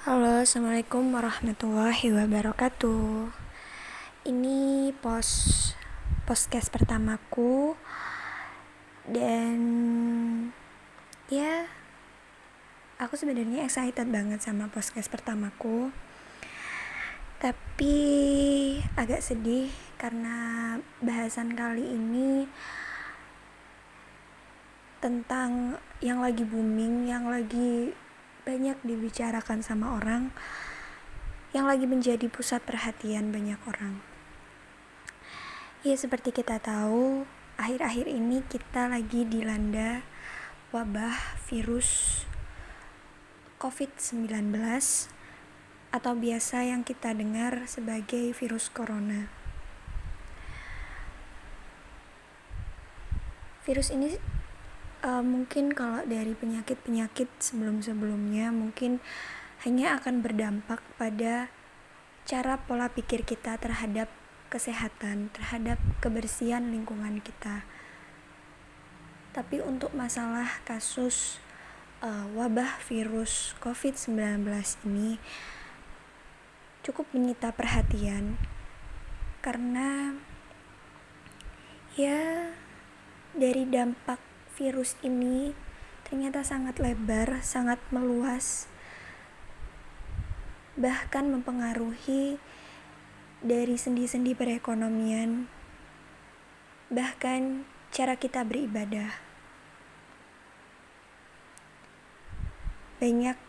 Halo, assalamualaikum warahmatullahi wabarakatuh. Ini podcast pertamaku dan ya, aku sebenarnya excited banget sama podcast pertamaku. Tapi agak sedih karena bahasan kali ini tentang yang lagi booming, yang lagi banyak dibicarakan sama orang, yang lagi menjadi pusat perhatian banyak orang. Ya, seperti kita tahu, akhir-akhir ini kita lagi dilanda wabah virus COVID-19 atau biasa yang kita dengar sebagai virus corona. Virus ini mungkin kalau dari penyakit-penyakit sebelum-sebelumnya mungkin hanya akan berdampak pada cara pola pikir kita terhadap kesehatan, terhadap kebersihan lingkungan kita. Tapi untuk masalah kasus wabah virus COVID-19 ini cukup menyita perhatian karena ya dari dampak virus ini ternyata sangat lebar, sangat meluas, bahkan mempengaruhi dari sendi-sendi perekonomian, bahkan cara kita beribadah. Banyak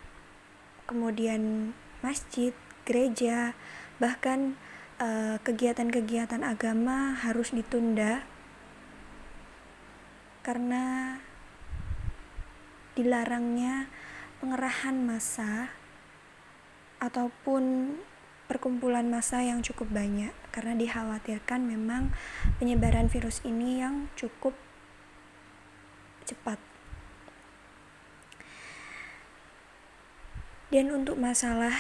kemudian masjid, gereja, bahkan kegiatan-kegiatan agama harus ditunda karena dilarangnya pengerahan massa ataupun perkumpulan massa yang cukup banyak karena dikhawatirkan memang penyebaran virus ini yang cukup cepat. Dan untuk masalah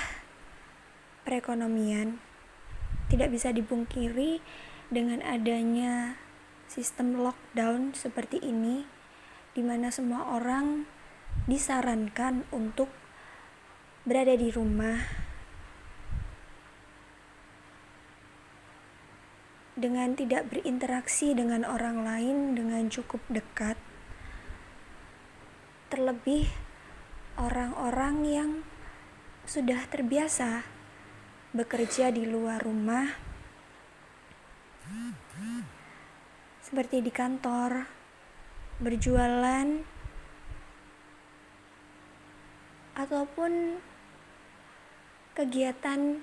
perekonomian tidak bisa dipungkiri dengan adanya sistem lockdown seperti ini, di mana semua orang disarankan untuk berada di rumah dengan tidak berinteraksi dengan orang lain dengan cukup dekat. Terlebih orang-orang yang sudah terbiasa bekerja di luar rumah, seperti di kantor, berjualan, ataupun kegiatan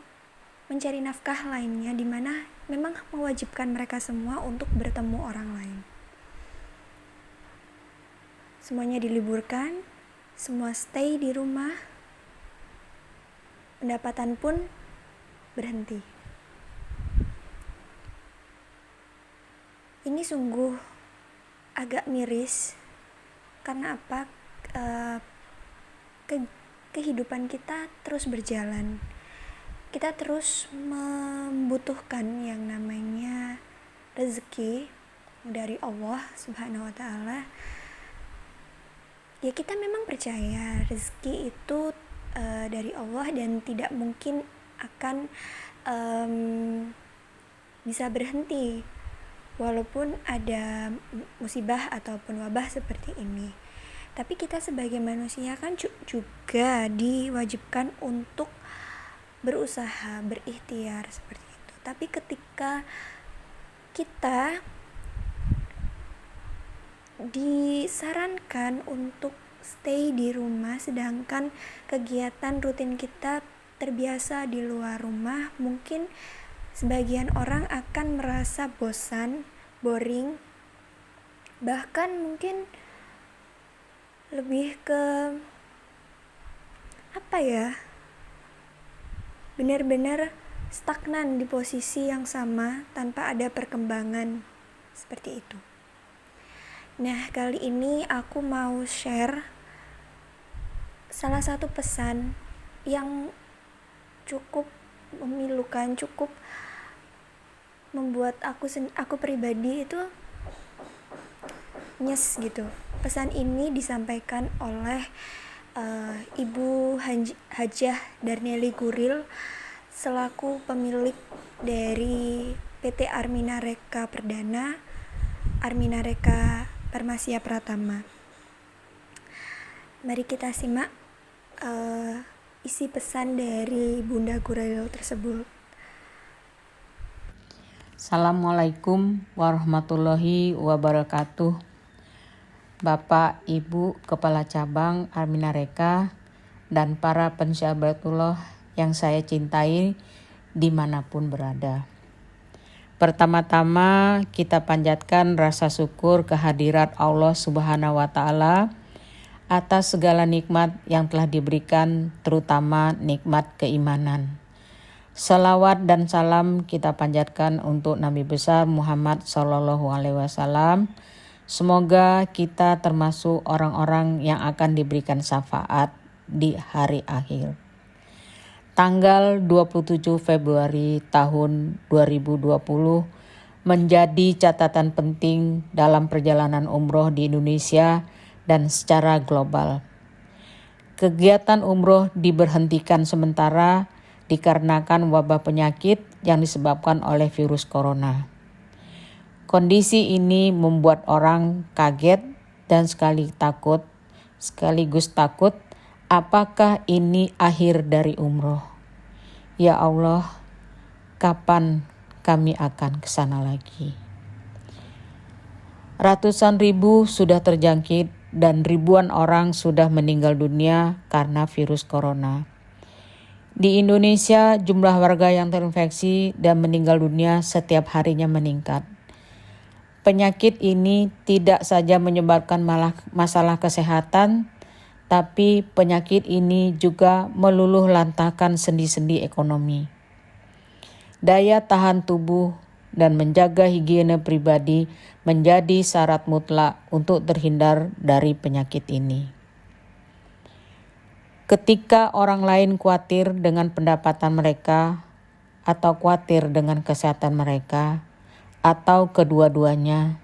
mencari nafkah lainnya, di mana memang mewajibkan mereka semua untuk bertemu orang lain. Semuanya diliburkan, semua stay di rumah, pendapatan pun berhenti. Ini sungguh agak miris karena apa? Kehidupan kita terus berjalan. Kita terus membutuhkan yang namanya rezeki dari Allah Subhanahu wa Ta'ala. Ya, kita memang percaya rezeki itu dari Allah dan tidak mungkin akan bisa berhenti walaupun ada musibah ataupun wabah seperti ini. Tapi kita sebagai manusia kan juga diwajibkan untuk berusaha, berikhtiar seperti itu. Tapi ketika kita disarankan untuk stay di rumah sedangkan kegiatan rutin kita terbiasa di luar rumah, mungkin sebagian orang akan merasa bosan, boring, bahkan mungkin lebih ke benar-benar stagnan di posisi yang sama tanpa ada perkembangan seperti itu. Nah, kali ini aku mau share salah satu pesan yang cukup memilukan, cukup membuat aku pribadi itu nyes gitu. Pesan ini disampaikan oleh Ibu Hajah Darneli Guril selaku pemilik dari PT Armina Reka Perdana, Armina Reka Permasia Pratama. Mari kita simak isi pesan dari Bunda Guril tersebut. Assalamualaikum warahmatullahi wabarakatuh. Bapak, Ibu, Kepala Cabang Armina Reka, dan para pensahabatullah yang saya cintai dimanapun berada. Pertama-tama kita panjatkan rasa syukur kehadirat Allah Subhanahu wa Ta'ala atas segala nikmat yang telah diberikan, terutama nikmat keimanan. Salawat dan salam kita panjatkan untuk Nabi besar Muhammad SAW. Semoga kita termasuk orang-orang yang akan diberikan syafaat di hari akhir. Tanggal 27 Februari tahun 2020 menjadi catatan penting dalam perjalanan umroh di Indonesia dan secara global. Kegiatan umroh diberhentikan sementara dikarenakan wabah penyakit yang disebabkan oleh virus corona. Kondisi ini membuat orang kaget dan sekaligus takut apakah ini akhir dari umroh. Ya Allah, kapan kami akan ke sana lagi? Ratusan ribu sudah terjangkit dan ribuan orang sudah meninggal dunia karena virus corona. Di Indonesia, jumlah warga yang terinfeksi dan meninggal dunia setiap harinya meningkat. Penyakit ini tidak saja menyebabkan masalah kesehatan, tapi penyakit ini juga meluluhlantahkan sendi-sendi ekonomi. Daya tahan tubuh dan menjaga higiene pribadi menjadi syarat mutlak untuk terhindar dari penyakit ini. Ketika orang lain khawatir dengan pendapatan mereka atau khawatir dengan kesehatan mereka atau kedua-duanya,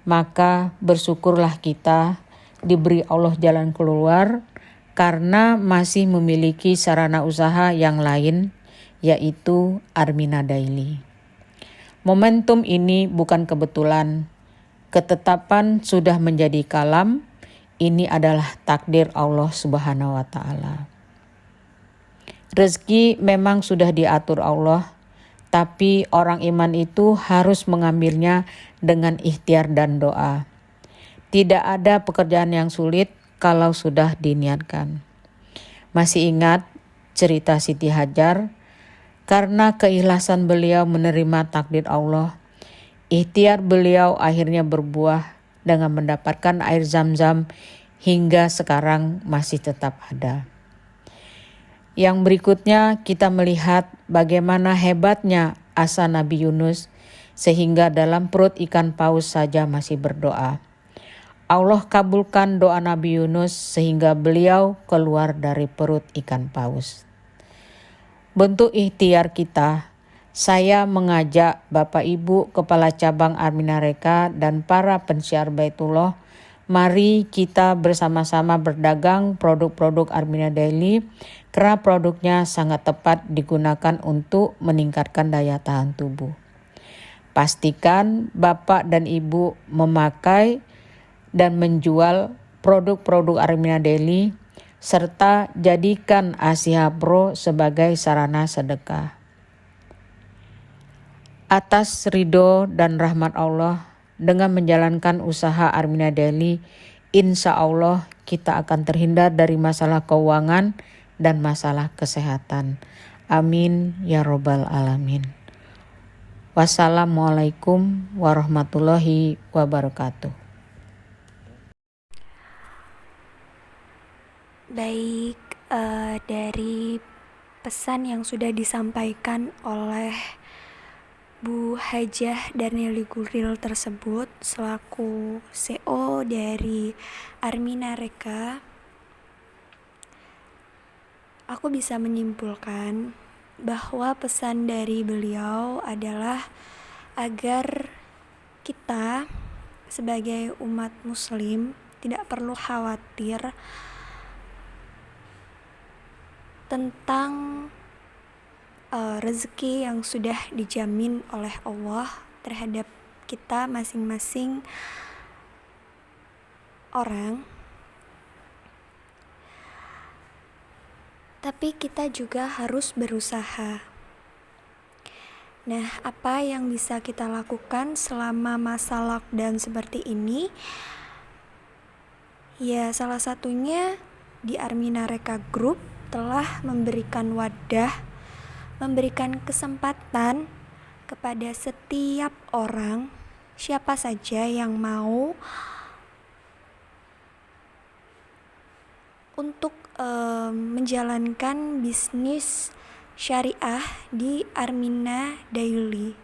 maka bersyukurlah kita diberi Allah jalan keluar karena masih memiliki sarana usaha yang lain, yaitu Armina Daily. Momentum ini bukan kebetulan, ketetapan sudah menjadi kalam, ini adalah takdir Allah Subhanahu wa Ta'ala. Rezeki memang sudah diatur Allah, tapi orang iman itu harus mengambilnya dengan ikhtiar dan doa. Tidak ada pekerjaan yang sulit kalau sudah diniatkan. Masih ingat cerita Siti Hajar? Karena keikhlasan beliau menerima takdir Allah, ikhtiar beliau akhirnya berbuah dengan mendapatkan air Zam-Zam hingga sekarang masih tetap ada. Yang berikutnya kita melihat bagaimana hebatnya asa Nabi Yunus sehingga dalam perut ikan paus saja masih berdoa. Allah kabulkan doa Nabi Yunus sehingga beliau keluar dari perut ikan paus. Bentuk ikhtiar kita, saya mengajak Bapak Ibu Kepala Cabang Armina Reka dan para pensiar Baitullah, mari kita bersama-sama berdagang produk-produk Armina Daily karena produknya sangat tepat digunakan untuk meningkatkan daya tahan tubuh. Pastikan Bapak dan Ibu memakai dan menjual produk-produk Armina Daily serta jadikan Asia Pro sebagai sarana sedekah. Atas ridho dan rahmat Allah, dengan menjalankan usaha Armina Daily, insya Allah kita akan terhindar dari masalah keuangan dan masalah kesehatan. Amin ya robbal alamin. Wassalamualaikum warahmatullahi wabarakatuh. Baik, dari pesan yang sudah disampaikan oleh Bu Hajah Darneli Guril tersebut selaku CEO dari Armina Reka, aku bisa menyimpulkan bahwa pesan dari beliau adalah agar kita sebagai umat muslim tidak perlu khawatir tentang rezeki yang sudah dijamin oleh Allah terhadap kita masing-masing orang. Tapi kita juga harus berusaha. Nah, apa yang bisa kita lakukan selama masa lockdown seperti ini? Ya, salah satunya di Armina Reka Group telah memberikan wadah, memberikan kesempatan kepada setiap orang, siapa saja yang mau untuk menjalankan bisnis syariah di Armina Daily,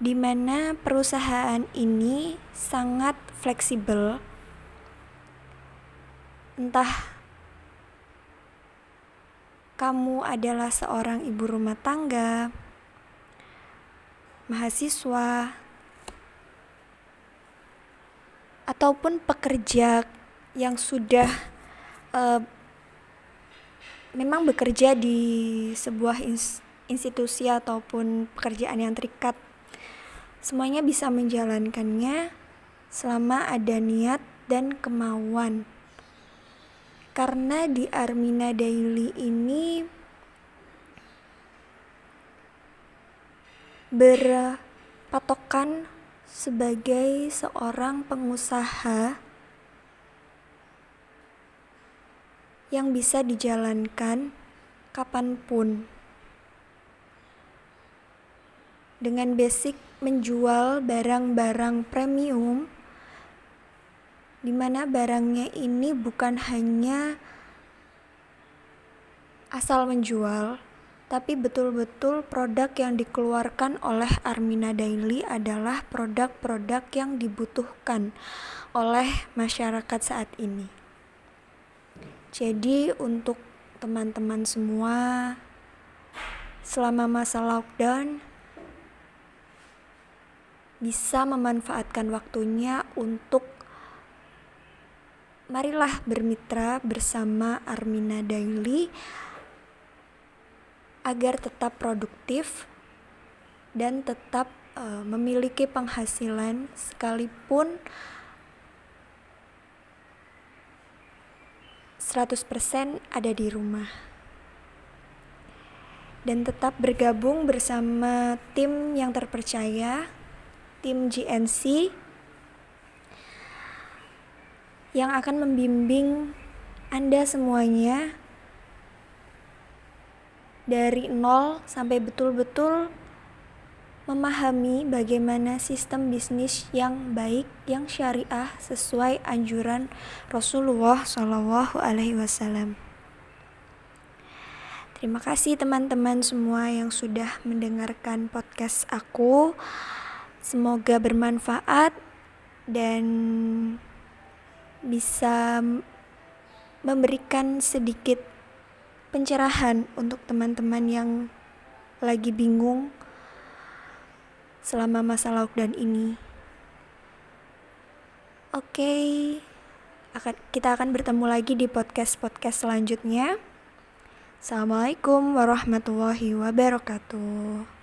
di mana perusahaan ini sangat fleksibel. Entah kamu adalah seorang ibu rumah tangga, mahasiswa, ataupun pekerja yang sudah memang bekerja di sebuah institusi ataupun pekerjaan yang terikat, semuanya bisa menjalankannya selama ada niat dan kemauan. Karena di Armina Daily ini berpatokan sebagai seorang pengusaha yang bisa dijalankan kapanpun, dengan basic menjual barang-barang premium, di mana barangnya ini bukan hanya asal menjual, tapi betul-betul produk yang dikeluarkan oleh Armina Daily adalah produk-produk yang dibutuhkan oleh masyarakat saat ini. Jadi untuk teman-teman semua, selama masa lockdown, bisa memanfaatkan waktunya untuk marilah bermitra bersama Armina Daily agar tetap produktif dan tetap memiliki penghasilan sekalipun 100% ada di rumah. Dan tetap bergabung bersama tim yang terpercaya, tim GNC, yang akan membimbing Anda semuanya dari nol sampai betul-betul memahami bagaimana sistem bisnis yang baik, yang syariah sesuai anjuran Rasulullah SAW. Terima kasih teman-teman semua yang sudah mendengarkan podcast aku. Semoga bermanfaat dan bisa memberikan sedikit pencerahan untuk teman-teman yang lagi bingung selama masa lockdown ini. Oke, kita akan bertemu lagi di podcast selanjutnya. Assalamualaikum warahmatullahi wabarakatuh.